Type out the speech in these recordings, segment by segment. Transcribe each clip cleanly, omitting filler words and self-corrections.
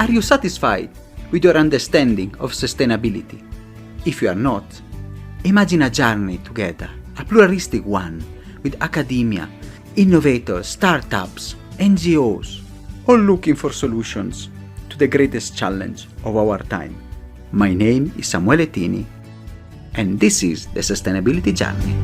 Are you satisfied with your understanding of sustainability? If you are not, imagine a journey together, a pluralistic one, with academia, innovators, startups, NGOs, all looking for solutions to the greatest challenge of our time. My name is Samuele Tini, and this is the Sustainability Journey.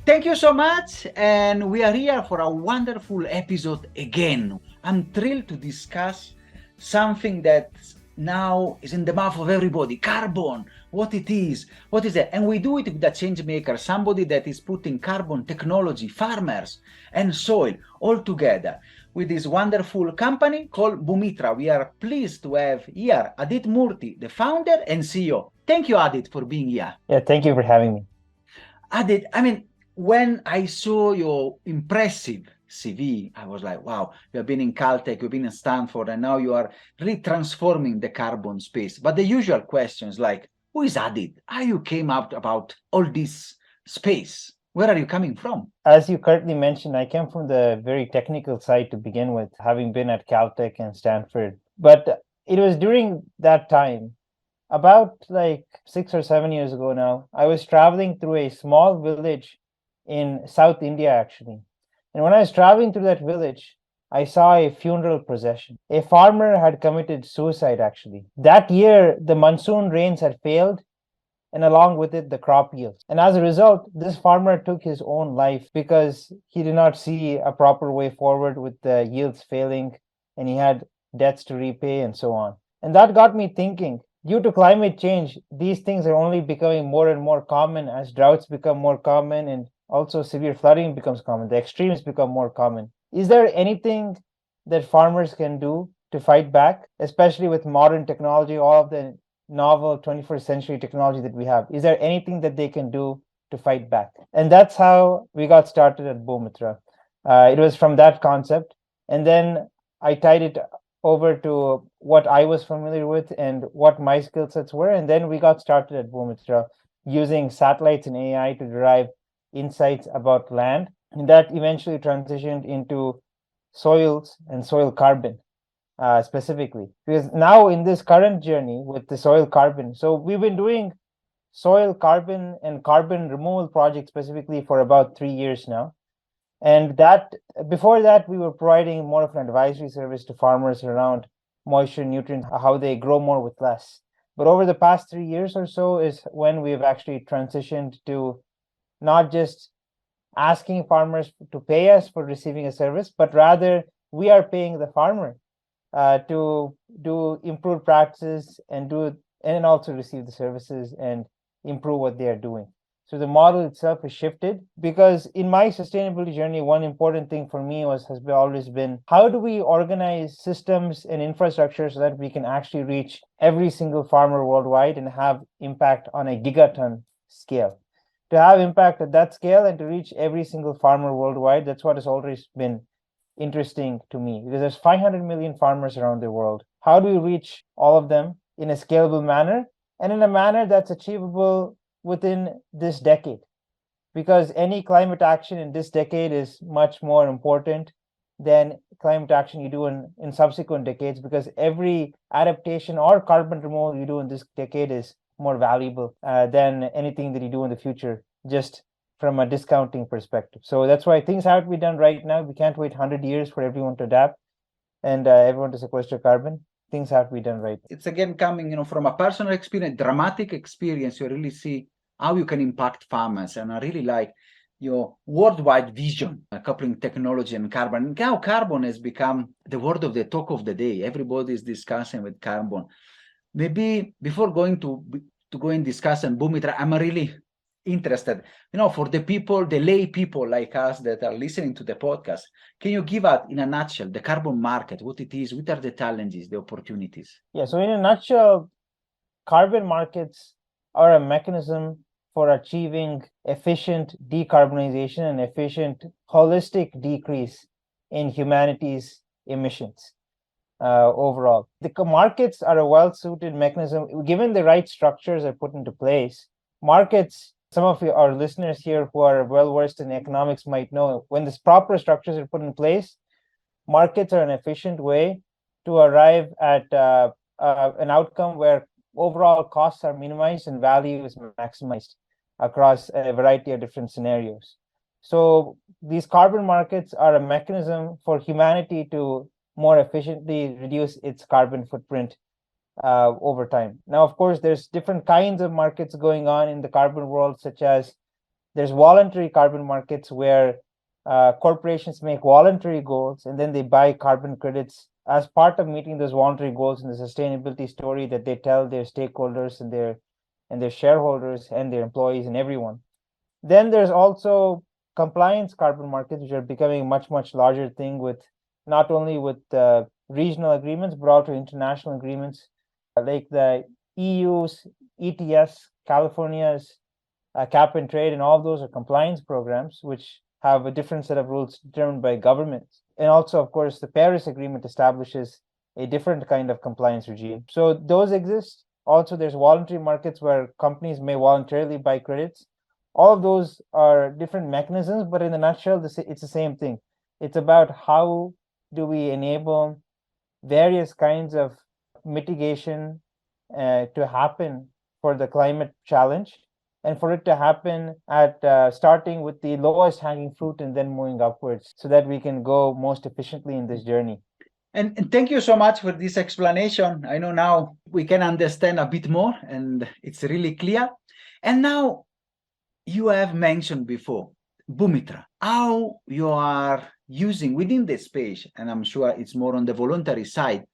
Thank you so much, and we are here for a wonderful episode again. I'm thrilled to discuss something that now is in the mouth of everybody: carbon, what it is that, and we do it with a change maker, somebody that is putting carbon technology, farmers, and soil all together with this wonderful company called Boomitra. We are pleased to have here Aadith Moorthy, the founder and CEO. Thank you, Aadith, for being here. Yeah, thank you for having me. Aadith, when I saw your impressive CV, I was like, wow, you have been in Caltech, you've been in Stanford, and now you are really transforming the carbon space. But the usual questions like, who is Aadith? How you came out about all this space? Where are you coming from? As you correctly mentioned, I came from the very technical side to begin with, having been at Caltech and Stanford. But it was during that time, about like 6 or 7 years ago now, I was traveling through a small village in South India, actually. And when I was traveling through that village, I saw a funeral procession. A farmer had committed suicide, actually. That year, the monsoon rains had failed, and along with it, the crop yields. And as a result, this farmer took his own life because he did not see a proper way forward with the yields failing, and he had debts to repay and so on. And that got me thinking, due to climate change, these things are only becoming more and more common as droughts become more common and also severe flooding becomes common. The extremes become more common. Is there anything that farmers can do to fight back, especially with modern technology, all of the novel 21st century technology that we have? Is there anything that they can do to fight back? And that's how we got started at Boomitra. It was from that concept. And then I tied it over to what I was familiar with and what my skill sets were. And then we got started at Boomitra using satellites and AI to derive insights about land. And that eventually transitioned into soils and soil carbon specifically. Because now in this current journey with the soil carbon, so we've been doing soil carbon and carbon removal projects specifically for about 3 years now. And that before that, we were providing more of an advisory service to farmers around moisture, nutrients, how they grow more with less. But over the past 3 years or so is when we've actually transitioned to not just asking farmers to pay us for receiving a service, but rather we are paying the farmer to do improved practices and also receive the services and improve what they are doing. So the model itself is shifted because in my sustainability journey, one important thing for me has always been, how do we organize systems and infrastructure so that we can actually reach every single farmer worldwide and have impact on a gigaton scale? To have impact at that scale and to reach every single farmer worldwide, that's what has always been interesting to me, because there's 500 million farmers around the world. How do we reach all of them in a scalable manner and in a manner that's achievable within this decade? Because any climate action in this decade is much more important than climate action you do in subsequent decades, because every adaptation or carbon removal you do in this decade is more valuable than anything that you do in the future, just from a discounting perspective. So that's why things have to be done right now. We can't wait 100 years for everyone to adapt and everyone to sequester carbon. Things have to be done right. It's again coming, from a personal experience, dramatic experience. You really see how you can impact farmers, and I really like your worldwide vision, coupling technology and carbon. Now carbon has become the word of the talk of the day. Everybody is discussing with carbon. Maybe before going to go and discuss on Boomitra, I'm really interested, for the people, the lay people like us that are listening to the podcast, can you give us in a nutshell the carbon market, what it is, what are the challenges, the opportunities? Yeah, so in a nutshell, carbon markets are a mechanism for achieving efficient decarbonization and efficient holistic decrease in humanity's emissions overall. The markets are a well-suited mechanism. Given the right structures are put into place, markets some of our listeners here who are well versed in economics might know, when this proper structures are put in place, markets are an efficient way to arrive at an outcome where overall costs are minimized and value is maximized across a variety of different scenarios. So these carbon markets are a mechanism for humanity to more efficiently reduce its carbon footprint over time. Now, of course, there's different kinds of markets going on in the carbon world, such as there's voluntary carbon markets where corporations make voluntary goals and then they buy carbon credits as part of meeting those voluntary goals in the sustainability story that they tell their stakeholders and their shareholders and their employees and everyone. Then there's also compliance carbon markets, which are becoming a much larger thing, with not only with regional agreements but also international agreements like the EU's ETS, California's cap and trade, and all of those are compliance programs which have a different set of rules determined by governments. And also, of course, the Paris Agreement establishes a different kind of compliance regime. So those exist. Also, there's voluntary markets where companies may voluntarily buy credits. All of those are different mechanisms, but in a nutshell, it's the same thing. It's about how do we enable various kinds of mitigation to happen for the climate challenge, and for it to happen at starting with the lowest hanging fruit and then moving upwards, so that we can go most efficiently in this journey. And thank you so much for this explanation. I know now we can understand a bit more and it's really clear. And now you have mentioned before Boomitra, how you are using within the space, and I'm sure it's more on the voluntary side,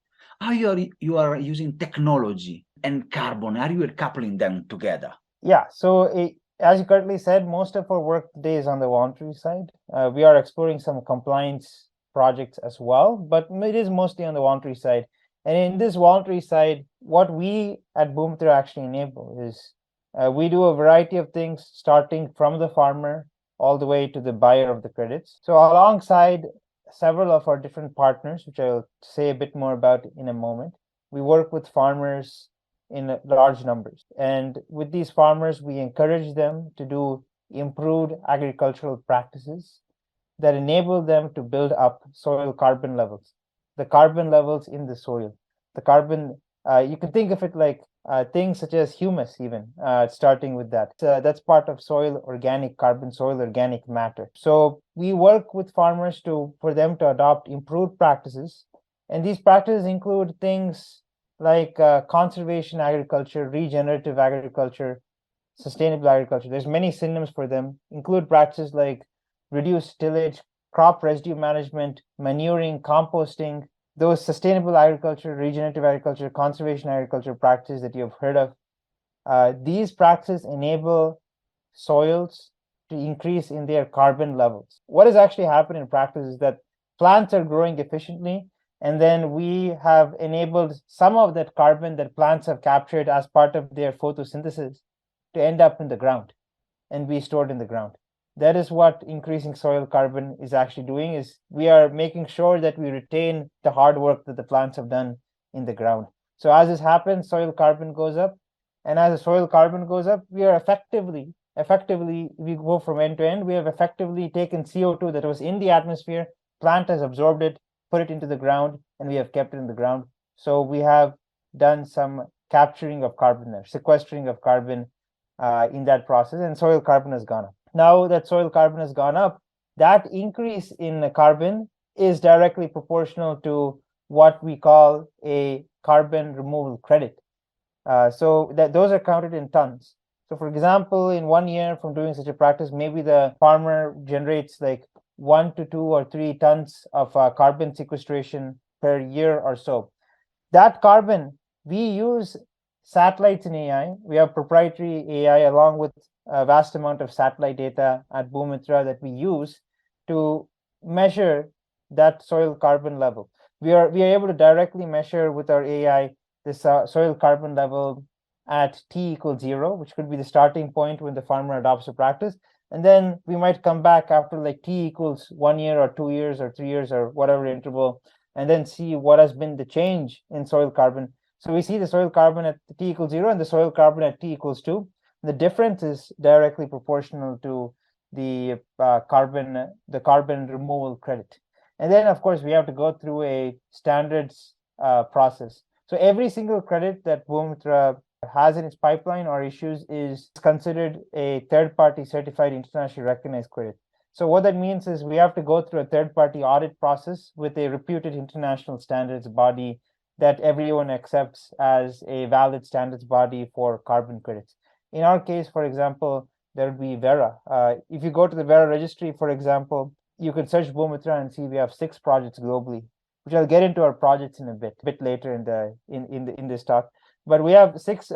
how you are using technology and carbon. Are you coupling them together? Yeah, so as you correctly said, most of our work today is on the voluntary side. We are exploring some compliance projects as well, but it is mostly on the voluntary side. And in this voluntary side, what we at Boomitra actually enable is we do a variety of things, starting from the farmer all the way to the buyer of the credits. So alongside several of our different partners, which I'll say a bit more about in a moment, we work with farmers in large numbers. And with these farmers, we encourage them to do improved agricultural practices that enable them to build up soil carbon levels, the carbon levels in the soil. The carbon, you can think of it like things such as humus, even starting with that. That's part of soil organic carbon, soil organic matter. So we work with farmers for them to adopt improved practices. And these practices include things like conservation agriculture, regenerative agriculture, sustainable agriculture. There's many synonyms for them. Include practices like reduced tillage, crop residue management, manuring, composting, those sustainable agriculture, regenerative agriculture, conservation agriculture practices that you've heard of. These practices enable soils to increase in their carbon levels. What has actually happened in practice is that plants are growing efficiently, and then we have enabled some of that carbon that plants have captured as part of their photosynthesis to end up in the ground and be stored in the ground. That is what increasing soil carbon is actually doing, is we are making sure that we retain the hard work that the plants have done in the ground. So as this happens, soil carbon goes up. And as the soil carbon goes up, we are effectively, we go from end to end, we have effectively taken CO2 that was in the atmosphere, plant has absorbed it, put it into the ground, and we have kept it in the ground. So we have done some capturing of carbon there, sequestering of carbon in that process, and soil carbon has gone up. Now that soil carbon has gone up, that increase in carbon is directly proportional to what we call a carbon removal credit. So those are counted in tons. So for example, in 1 year from doing such a practice, maybe the farmer generates like 1 to 2 or 3 tons of carbon sequestration per year or so. That carbon, we use satellites and AI. We have proprietary AI along with a vast amount of satellite data at Boomitra that we use to measure that soil carbon level. We are able to directly measure with our AI this soil carbon level at t equals 0, which could be the starting point when the farmer adopts a practice. And then we might come back after like t equals 1 year or 2 years or 3 years or whatever interval, and then see what has been the change in soil carbon. So we see the soil carbon at t equals 0 and the soil carbon at t equals 2. The difference is directly proportional to the carbon removal credit. And then, of course, we have to go through a standards process. So every single credit that Boomitra has in its pipeline or issues is considered a third-party certified internationally recognized credit. So what that means is we have to go through a third-party audit process with a reputed international standards body that everyone accepts as a valid standards body for carbon credits. In our case, for example, there would be Vera. If you go to the Vera registry, for example, you can search Boomitra and see we have 6 projects globally, which I'll get into our projects in a bit later in this talk. But we have 6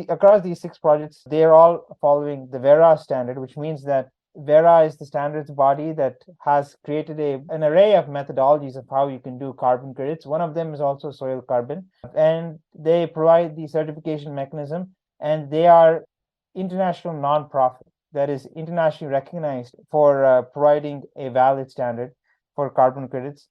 across these 6 projects. They are all following the Vera standard, which means that Vera is the standards body that has created an array of methodologies of how you can do carbon credits. One of them is also soil carbon, and they provide the certification mechanism, and they are international nonprofit that is internationally recognized for providing a valid standard for carbon credits.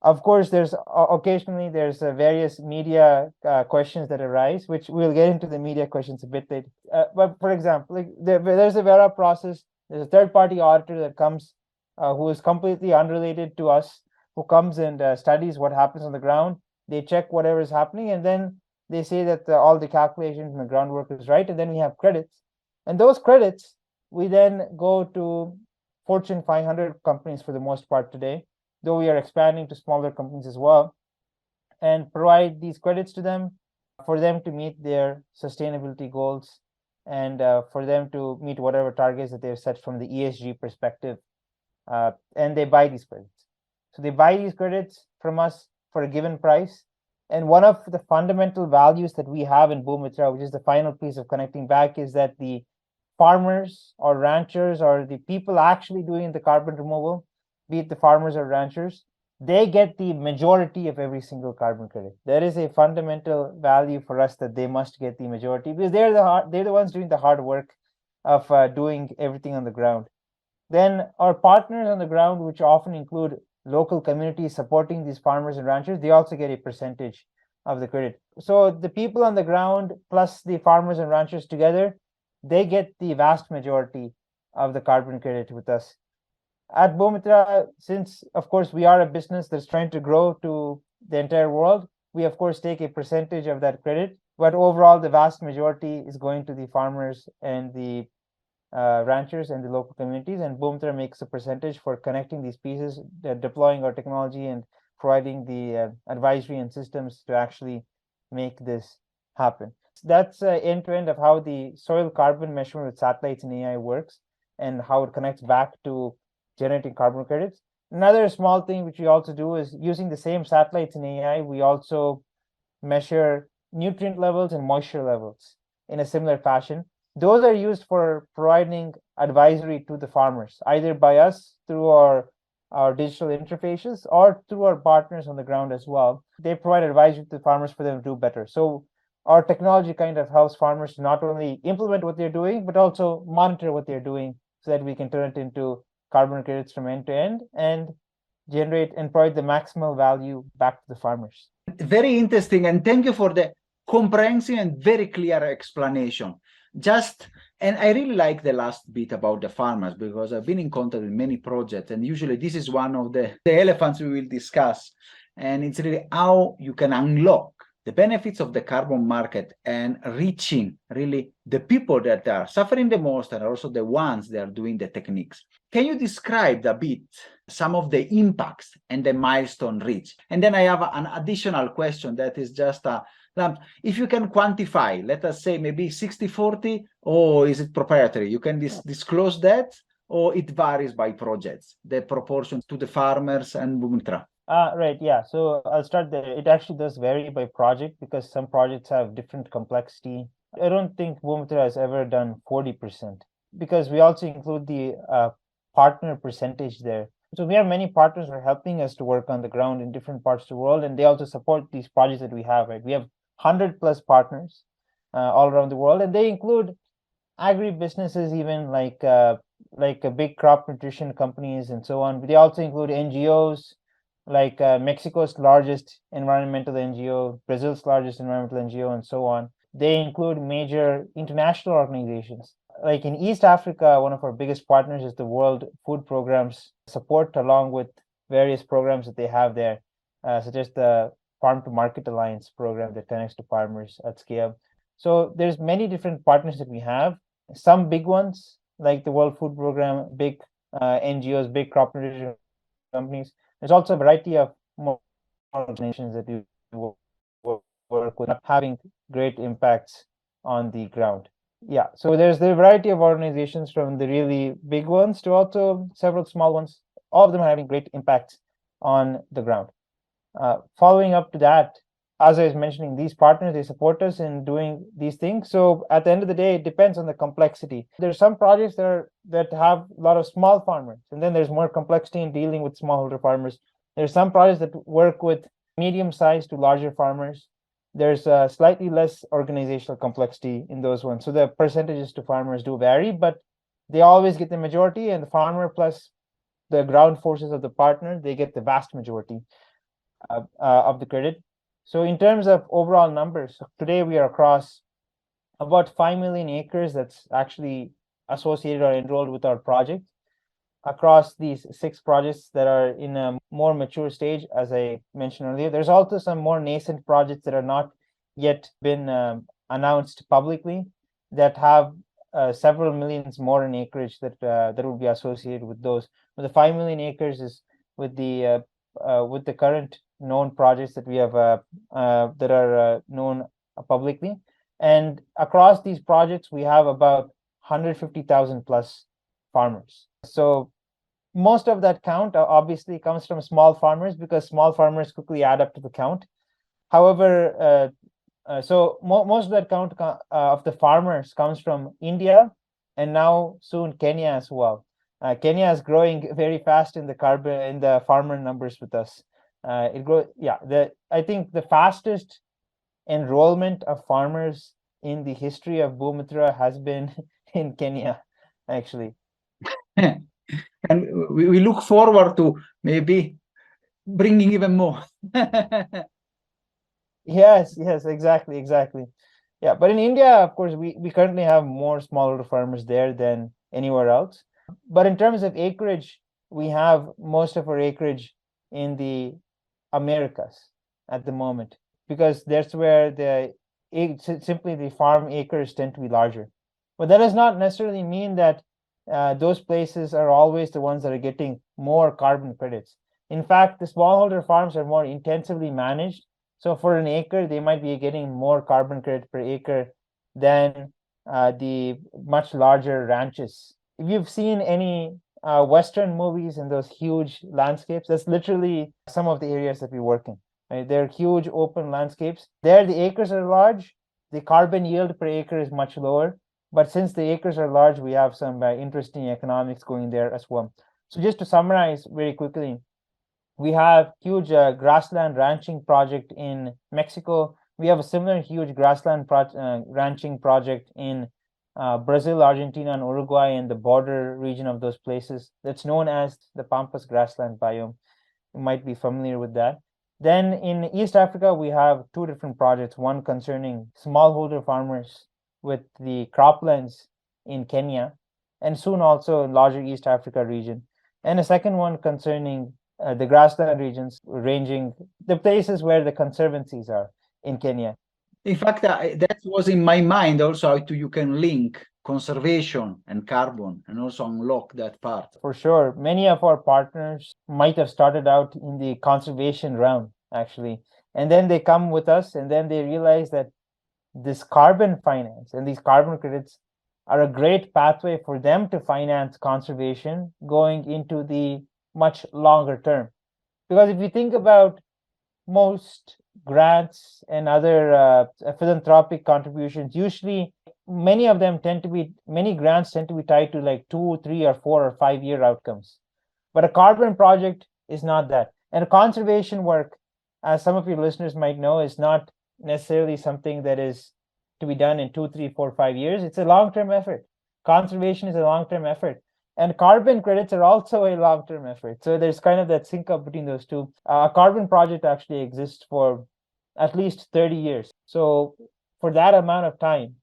Of course, there's occasionally various media questions that arise, which we'll get into the media questions a bit later. But for example, like there's a Vera process. There's a third-party auditor that comes, who is completely unrelated to us, who comes and studies what happens on the ground. They check whatever is happening, and then they say that all the calculations and the groundwork is right, and then we have credits. And those credits, we then go to Fortune 500 companies for the most part today, though we are expanding to smaller companies as well, and provide these credits to them for them to meet their sustainability goals and for them to meet whatever targets that they've set from the ESG perspective. And they buy these credits. So they buy these credits from us for a given price. And one of the fundamental values that we have in Boomitra, which is the final piece of connecting back, is that the farmers or ranchers or the people actually doing the carbon removal, be it the farmers or ranchers, they get the majority of every single carbon credit. There is a fundamental value for us that they must get the majority, because they're the ones doing the hard work of doing everything on the ground. Then our partners on the ground, which often include local communities supporting these farmers and ranchers, they also get a percentage of the credit. So the people on the ground plus the farmers and ranchers together, they get the vast majority of the carbon credit with us. At Boomitra, since of course we are a business that's trying to grow to the entire world, we of course take a percentage of that credit, but overall the vast majority is going to the farmers and the ranchers and the local communities, and Boomitra makes a percentage for connecting these pieces, deploying our technology and providing the advisory and systems to actually make this happen. That's end to end of how the soil carbon measurement with satellites and AI works and how it connects back to generating carbon credits. Another small thing which we also do is using the same satellites and AI, we also measure nutrient levels and moisture levels in a similar fashion. Those are used for providing advisory to the farmers, either by us through our digital interfaces or through our partners on the ground as well. They provide advisory to the farmers for them to do better. So our technology kind of helps farmers to not only implement what they're doing, but also monitor what they're doing so that we can turn it into carbon credits from end to end and generate and provide the maximal value back to the farmers. Very interesting, and thank you for the comprehensive and very clear explanation. And I really like the last bit about the farmers, because I've been in contact with many projects, and usually this is one of the elephants we will discuss, and it's really how you can unlock the benefits of the carbon market and reaching really the people that are suffering the most and also the ones that are doing the techniques. Can you describe a bit some of the impacts and the milestone reached? And then I have an additional question that is just if you can quantify, let us say maybe 60-40, or is it proprietary? You can disclose that, or it varies by projects, the proportion to the farmers and Boomitra? Right, yeah. So I'll start there. It actually does vary by project because some projects have different complexity. I don't think Boomitra has ever done 40% because we also include the partner percentage there. So we have many partners who are helping us to work on the ground in different parts of the world, and they also support these projects that we have, right? We have 100+ partners all around the world, and they include agri-businesses, even like big crop nutrition companies and so on. But they also include NGOs, like Mexico's largest environmental NGO, Brazil's largest environmental NGO, and so on. They include major international organizations. Like in East Africa, one of our biggest partners is the World Food Program's support, along with various programs that they have there, such as the Farm to Market Alliance program that connects to farmers at scale. So there's many different partners that we have. Some big ones, like the World Food Program, big NGOs, big crop nutrition companies. There's also a variety of more organizations that we work with, having great impacts on the ground. Yeah, so there's the variety of organizations, from the really big ones to also several small ones. All of them are having great impacts on the ground. Following up to that, as I was mentioning, these partners, they support us in doing these things. So at the end of the day, it depends on the complexity. There's some projects that have a lot of small farmers, and then there's more complexity in dealing with smallholder farmers. There's some projects that work with medium-sized to larger farmers. There's slightly less organizational complexity in those ones. So the percentages to farmers do vary, but they always get the majority, and the farmer plus the ground forces of the partner, they get the vast majority of the credit. So in terms of overall numbers, today we are across about 5 million acres that's actually associated or enrolled with our project, across these 6 projects that are in a more mature stage, as I mentioned earlier. There's also some more nascent projects that are not yet been announced publicly, that have several millions more in acreage that will be associated with those. But the 5 million acres is with the current known projects that we have that are known publicly. And across these projects, we have about 150,000 plus farmers. So most of that count obviously comes from small farmers, because small farmers quickly add up to the count. However, so most of that count of the farmers comes from India, and now soon Kenya as well. Kenya is growing very fast in the farmer numbers with us. It grows. Yeah, I think the fastest enrollment of farmers in the history of Boomitra has been in Kenya, actually. And we look forward to maybe bringing even more. Yes, exactly. Yeah, but in India, of course, we currently have more smallholder farmers there than anywhere else. But in terms of acreage, we have most of our acreage in the Americas at the moment, because that's where simply the farm acres tend to be larger. But that does not necessarily mean that those places are always the ones that are getting more carbon credits. In fact, the smallholder farms are more intensively managed. So for an acre, they might be getting more carbon credit per acre than the much larger ranches. If you've seen any Western movies and those huge landscapes, that's literally some of the areas that we work in. Right? They're huge open landscapes. There, the acres are large. The carbon yield per acre is much lower. But since the acres are large, we have some interesting economics going there as well. So just to summarize very quickly, we have huge grassland ranching project in Mexico. We have a similar huge grassland ranching project in Brazil, Argentina, and Uruguay, in the border region of those places. That's known as the Pampas grassland biome. You might be familiar with that. Then in East Africa, we have 2 different projects, one concerning smallholder farmers with the croplands in Kenya, and soon also in larger East Africa region. And a second one concerning the grassland regions, ranging the places where the conservancies are in Kenya. In fact, that was in my mind also, how you can link conservation and carbon and also unlock that part. For sure. Many of our partners might have started out in the conservation realm, actually. And then they come with us, and then they realize that this carbon finance and these carbon credits are a great pathway for them to finance conservation going into the much longer term. Because if you think about most grants and other philanthropic contributions, usually many grants tend to be tied to like 2, 3, or 4 or 5 year outcomes. But a carbon project is not that. And conservation work, as some of your listeners might know, is not necessarily something that is to be done in 2, 3, 4, 5 years. It's a long-term effort. Conservation is a long-term effort. And carbon credits are also a long-term effort. So there's kind of that sync up between those two. A carbon project actually exists for at least 30 years. So for that amount of time,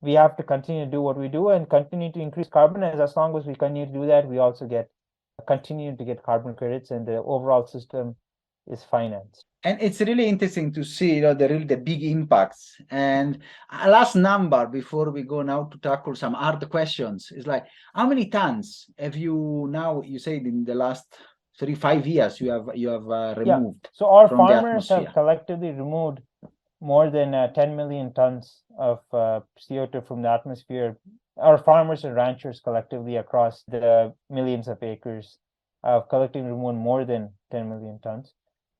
we have to continue to do what we do and continue to increase carbon. As long as we continue to do that, we also continue to get carbon credits, and the overall system is financed. And it's really interesting to see, the big impacts. And a last number before we go now to tackle some hard questions is like, how many tons have you now? You said in the last 5 years you have removed. So our from the farmers have atmosphere. collectively removed more than 10 million tons of CO2 from the atmosphere. Our farmers and ranchers collectively across the millions of acres have collectively removed more than 10 million tons.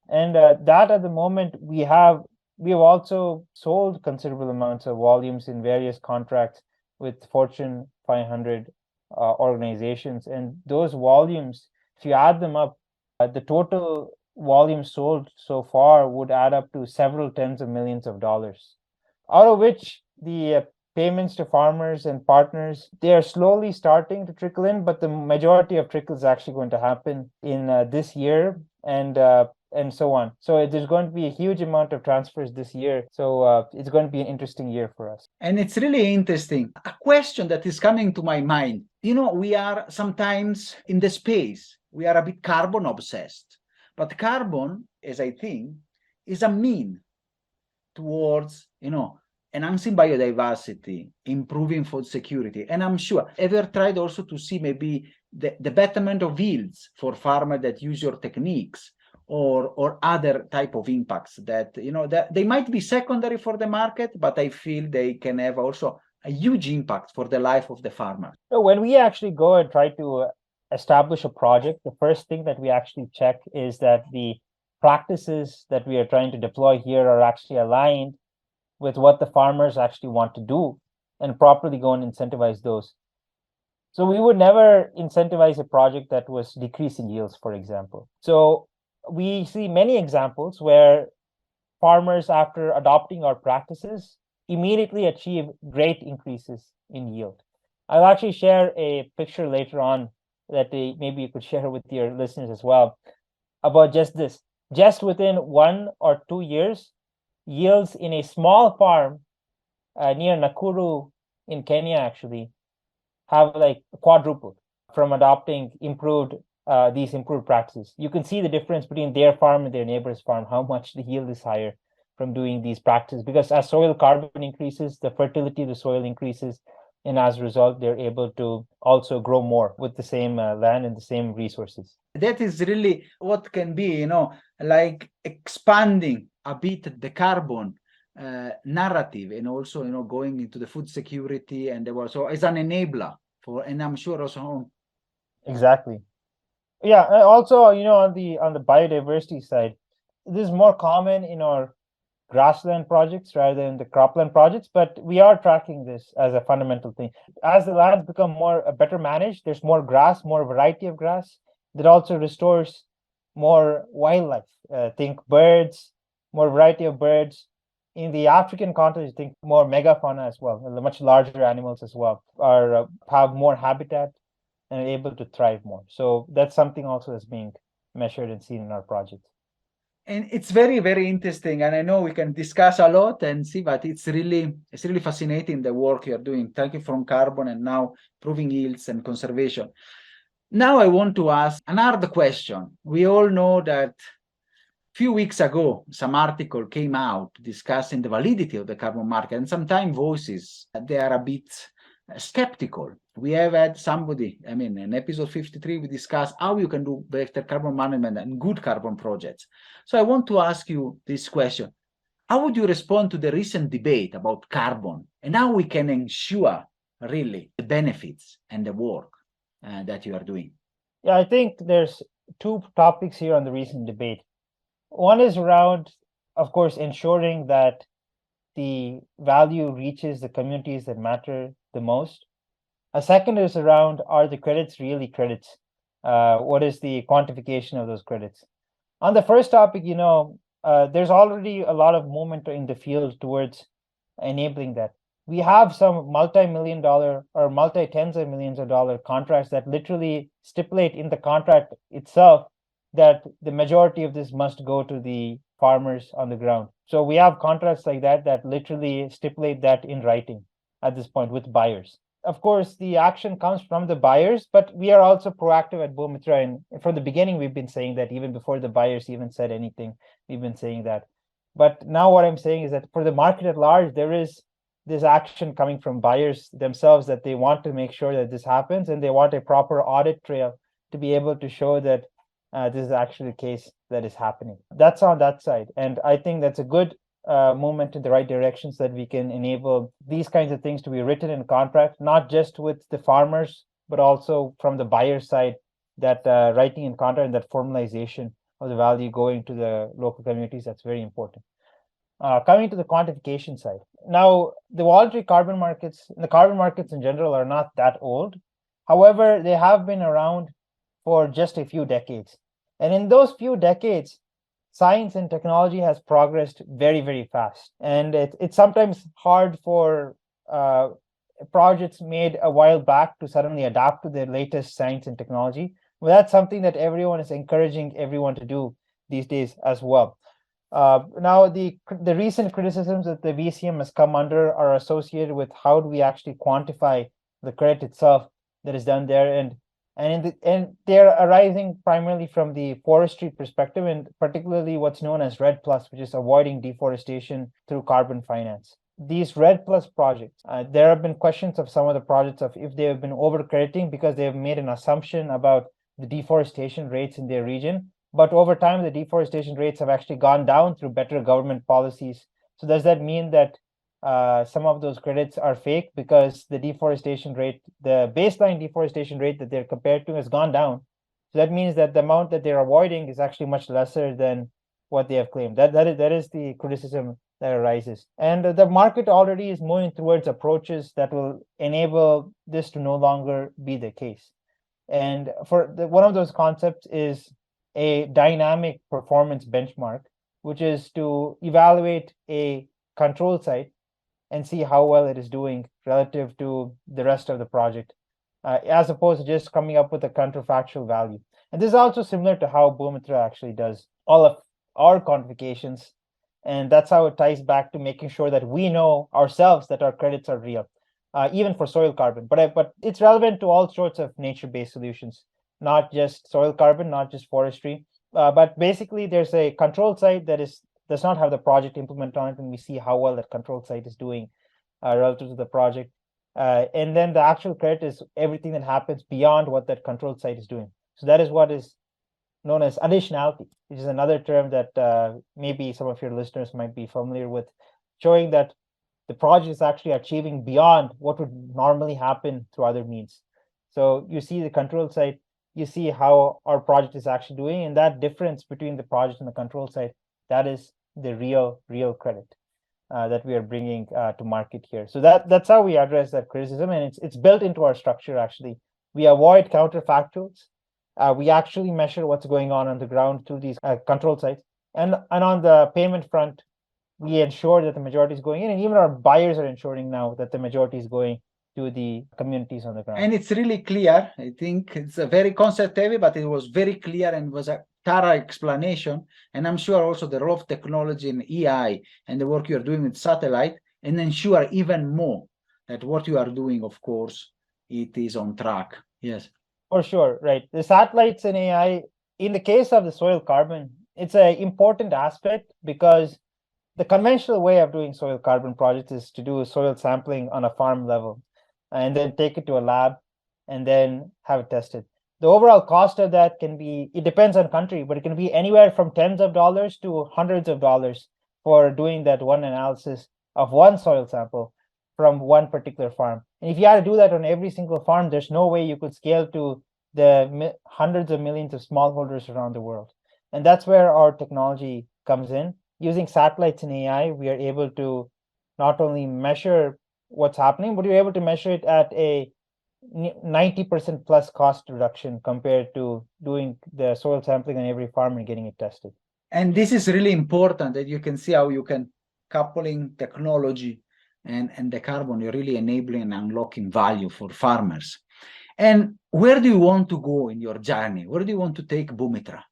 And that at the moment we have also sold considerable amounts of volumes in various contracts with Fortune 500 organizations. And those volumes, if you add them up, the total volume sold so far would add up to several tens of millions of dollars, out of which the payments to farmers and partners, they are slowly starting to trickle in, but the majority of trickle is actually going to happen in this year and so on. So there's going to be a huge amount of transfers this year. So it's going to be an interesting year for us. And it's really interesting. A question that is coming to my mind, we are sometimes in the space, we are a bit carbon obsessed, but carbon, as I think, is a mean towards, enhancing biodiversity, improving food security. And I'm sure, ever tried also to see maybe the betterment of yields for farmers that use your techniques, or other type of impacts that, that they might be secondary for the market, but I feel they can have also a huge impact for the life of the farmer. So when we actually go and try to establish a project, the first thing that we actually check is that the practices that we are trying to deploy here are actually aligned with what the farmers actually want to do, and properly go and incentivize those. So we would never incentivize a project that was decreasing yields, for example. So we see many examples where farmers, after adopting our practices, immediately achieve great increases in yield. I'll actually share a picture later on that maybe you could share with your listeners as well about just this. Just within 1 or 2 years, yields in a small farm near Nakuru in Kenya actually have like quadrupled from adopting these improved practices. You can see the difference between their farm and their neighbor's farm, how much the yield is higher from doing these practices, because as soil carbon increases, the fertility of the soil increases, and as a result, they're able to also grow more with the same land and the same resources. That is really what can be, like expanding a bit the carbon narrative, and also, going into the food security and so as an enabler for, and I'm sure also. Exactly. Yeah. Also, on the biodiversity side, this is more common in our grassland projects rather than the cropland projects, but we are tracking this as a fundamental thing. As the lands become better managed, there's more grass, more variety of grass. That also restores more wildlife. Think birds, more variety of birds. In the African continent, think more megafauna as well. The much larger animals as well have more habitat and are able to thrive more. So that's something also that's being measured and seen in our projects. And it's very, very interesting. And I know we can discuss a lot and see, but it's really fascinating, the work you're doing. Thank you from carbon and now improving yields and conservation. Now I want to ask another question. We all know that a few weeks ago, some article came out discussing the validity of the carbon market, and sometimes voices, they are a bit skeptical. We have had somebody, in episode 53, we discussed how you can do better carbon management and good carbon projects. So I want to ask you this question. How would you respond to the recent debate about carbon and how we can ensure really the benefits and the work that you are doing? Yeah, I think there's two topics here on the recent debate. One is around, of course, ensuring that the value reaches the communities that matter the most. A second is around, are the credits really credits? What is the quantification of those credits? On the first topic, there's already a lot of movement in the field towards enabling that. We have some multi-million dollar or multi-tens of millions of dollar contracts that literally stipulate in the contract itself that the majority of this must go to the farmers on the ground. So we have contracts like that that literally stipulate that in writing at this point with buyers. Of course, the action comes from the buyers, but we are also proactive at Boomitra. And from the beginning, we've been saying that even before the buyers even said anything, we've been saying that. But now what I'm saying is that for the market at large, there is this action coming from buyers themselves that they want to make sure that this happens, and they want a proper audit trail to be able to show that this is actually the case that is happening. That's on that side. And I think that's a good movement in the right direction so that we can enable these kinds of things to be written in contract, not just with the farmers, but also from the buyer side, that writing in contract and that formalization of the value going to the local communities, that's very important. Coming to the quantification side. Now, the voluntary carbon markets, the carbon markets in general are not that old. However, they have been around for just a few decades. And in those few decades, science and technology has progressed very, very fast. And it's sometimes hard for projects made a while back to suddenly adapt to the latest science and technology. But that's something that everyone is encouraging everyone to do these days as well. Now, the recent criticisms that the VCM has come under are associated with how do we actually quantify the credit itself that is done there, and they're arising primarily from the forestry perspective, and particularly what's known as REDD+, which is avoiding deforestation through carbon finance. These REDD+ projects, there have been questions of some of the projects of if they have been over-crediting because they have made an assumption about the deforestation rates in their region. But over time, the deforestation rates have actually gone down through better government policies. So does that mean that some of those credits are fake because the deforestation rate, the baseline deforestation rate that they're compared to has gone down? So that means that the amount that they're avoiding is actually much lesser than what they have claimed. That is the criticism that arises. And the market already is moving towards approaches that will enable this to no longer be the case. And one of those concepts is a dynamic performance benchmark, which is to evaluate a control site and see how well it is doing relative to the rest of the project, as opposed to just coming up with a counterfactual value. And this is also similar to how Boomitra actually does all of our quantifications. And that's how it ties back to making sure that we know ourselves that our credits are real, even for soil carbon. But it's relevant to all sorts of nature-based solutions, not just soil carbon, not just forestry. But basically, there's a control site that does not have the project implement on it, and we see how well that control site is doing relative to the project. And then the actual credit is everything that happens beyond what that control site is doing. So that is what is known as additionality, which is another term that maybe some of your listeners might be familiar with, showing that the project is actually achieving beyond what would normally happen through other means. So you see the control site, you see how our project is actually doing, and that difference between the project and the control site, that is the real credit that we are bringing to market here. So that's how we address that criticism, and it's built into our structure. Actually, we avoid counterfactuals. We actually measure what's going on the ground through these control sites, and on the payment front, we ensure that the majority is going in, and even our buyers are ensuring now that the majority is going to the communities on the ground. And it's really clear. I think it's a very concept heavy, but it was very clear and was a thorough explanation. And I'm sure also the role of technology and AI and the work you are doing with satellite, and ensure even more that what you are doing, of course, it is on track. Yes. For sure, right. The satellites and AI, in the case of the soil carbon, it's an important aspect because the conventional way of doing soil carbon projects is to do soil sampling on a farm level and then take it to a lab and then have it tested. The overall cost of that it depends on country, but it can be anywhere from tens of dollars to hundreds of dollars for doing that one analysis of one soil sample from one particular farm. And if you had to do that on every single farm, there's no way you could scale to the hundreds of millions of smallholders around the world. And that's where our technology comes in. Using satellites and AI, we are able to not only measure what's happening, but we're able to measure it at a 90% plus cost reduction compared to doing the soil sampling on every farm and getting it tested. And this is really important, that you can see how you can coupling technology and the carbon, you're really enabling and unlocking value for farmers. And where do you want to go in your journey? Where do you want to take Boomitra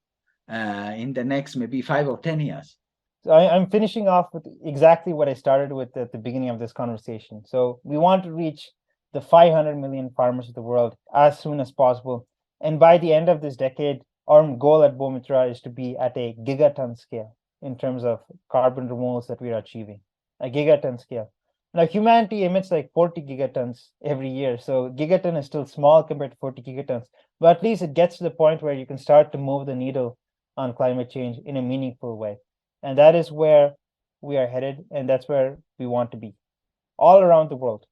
in the next maybe 5 or 10 years? So I'm finishing off with exactly what I started with at the beginning of this conversation. So we want to reach the 500 million farmers of the world as soon as possible. And by the end of this decade, our goal at Boomitra is to be at a gigaton scale in terms of carbon removals that we are achieving, a gigaton scale. Now, humanity emits like 40 gigatons every year. So gigaton is still small compared to 40 gigatons, but at least it gets to the point where you can start to move the needle on climate change in a meaningful way. And that is where we are headed, and that's where we want to be all around the world.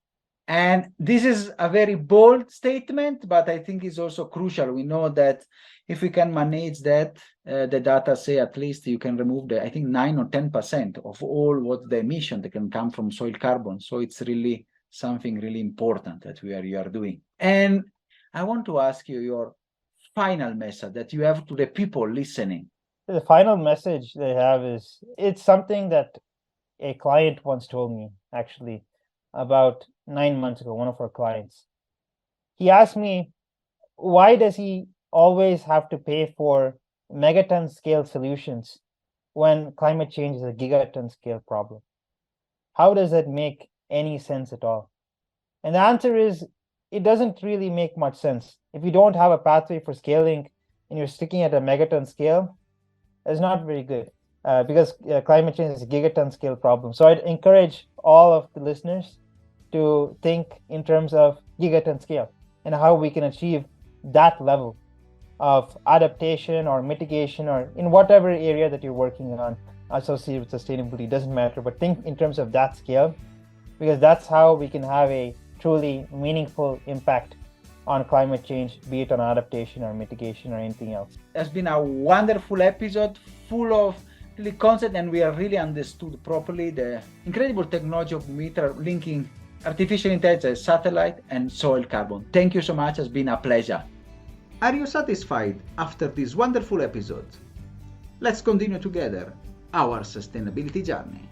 And this is a very bold statement, but I think it's also crucial. We know that if we can manage that, the data say at least you can remove I think 9 or 10% of all what the emission that can come from soil carbon. So it's really something really important that you are doing. And I want to ask you your final message that you have to the people listening. The final message they have is, it's something that a client once told me, actually, about 9 months ago, one of our clients. He asked me, why does he always have to pay for megaton scale solutions when climate change is a gigaton scale problem? How does that make any sense at all? And the answer is, it doesn't really make much sense. If you don't have a pathway for scaling and you're sticking at a megaton scale, it's not very good, because climate change is a gigaton scale problem. So I'd encourage all of the listeners to think in terms of gigaton scale and how we can achieve that level of adaptation or mitigation, or in whatever area that you're working on associated with sustainability, doesn't matter, but think in terms of that scale, because that's how we can have a truly meaningful impact on climate change, be it on adaptation or mitigation or anything else. It's been a wonderful episode full of really concept, and we have really understood properly the incredible technology of Boomitra linking artificial intelligence, satellite, and soil carbon. Thank you so much. It's been a pleasure. Are you satisfied after this wonderful episode? Let's continue together our sustainability journey.